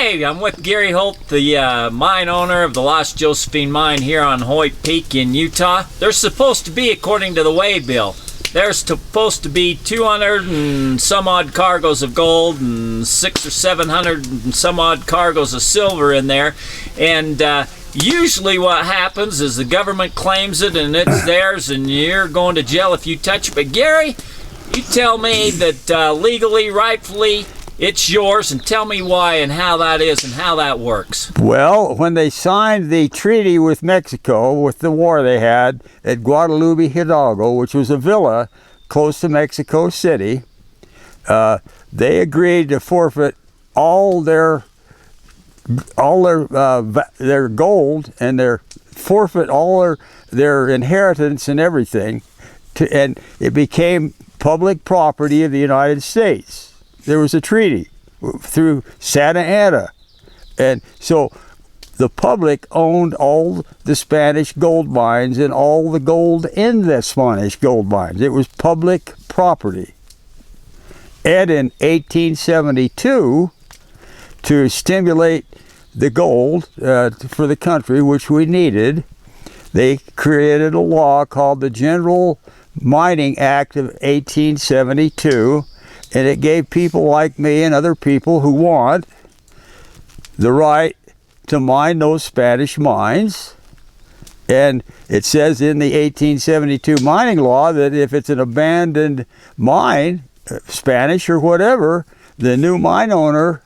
Okay, I'm with Gary Holt, the mine owner of the Lost Josephine mine here on Holt Peak in Utah. There's supposed to be, according to the waybill, there's supposed to be 200 and some odd cargoes of gold and 600 or 700 and some odd cargoes of silver in there. And usually what happens is the government claims it and it's theirs and you're going to jail if you touch it. But Gary, you tell me that legally, rightfully, it's yours, and tell me why and how that is and how that works. Well, when they signed the treaty with Mexico, with the war they had at Guadalupe, Hidalgo, which was a villa close to Mexico City, they agreed to forfeit all their gold and forfeit all their inheritance and everything, and it became public property of the United States. There was a treaty through Santa Anna, and so the public owned all the Spanish gold mines and all the gold in the Spanish gold mines. It was public property. And in 1872, to stimulate the gold for the country, which we needed, they created a law called the General Mining Act of 1872, and it gave people like me and other people who want the right to mine those Spanish mines. And it says in the 1872 mining law that if it's an abandoned mine, Spanish or whatever, the new mine owner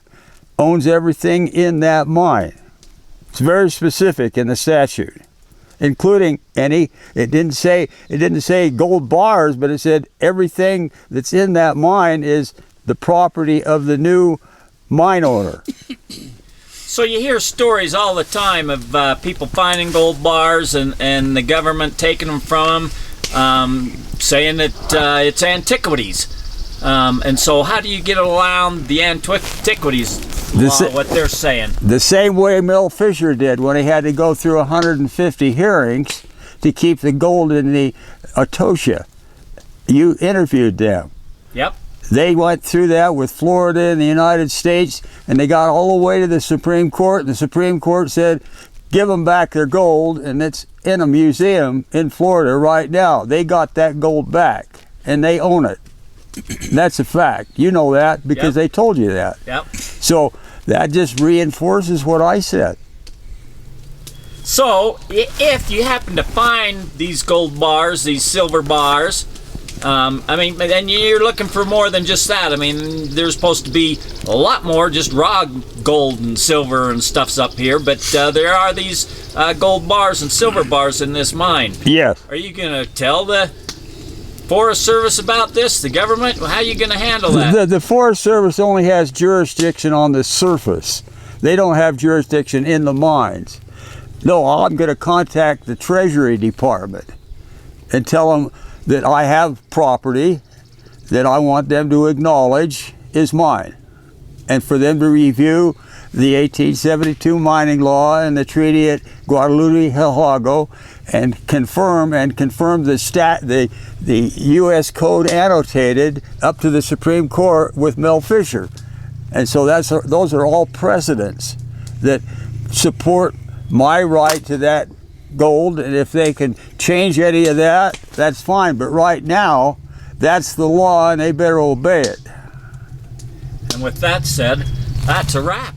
owns everything in that mine. It's very specific in the statute, including it didn't say gold bars, but it said everything that's in that mine is the property of the new mine owner. So you hear stories all the time of people finding gold bars and the government taking them from them, saying that it's antiquities. And so how do you get around the antiquities law, what they're saying? The same way Mel Fisher did when he had to go through 150 hearings to keep the gold in the Atosha. You interviewed them. Yep. They went through that with Florida and the United States, and they got all the way to the Supreme Court, and the Supreme Court said, give them back their gold, and it's in a museum in Florida right now. They got that gold back, and they own it. That's a fact. You know that because they told you that. Yep. So that just reinforces what I said. So if you happen to find these gold bars, these silver bars, and you're looking for more than just that. I mean, there's supposed to be a lot more, just raw gold and silver and stuff's up here, but there are these gold bars and silver bars in this mine. Yes. Are you going to tell the Forest Service about this, the government? How are you going to handle that? The Forest Service only has jurisdiction on the surface. They don't have jurisdiction in the mines. No, I'm going to contact the Treasury Department and tell them that I have property that I want them to acknowledge is mine, and for them to review the 1872 mining law and the treaty at Guadalupe, Hidalgo, and confirm the U.S. Code annotated up to the Supreme Court with Mel Fisher. And so those are all precedents that support my right to that gold, and if they can change any of that, that's fine. But right now, that's the law, and they better obey it. And with that said, that's a wrap.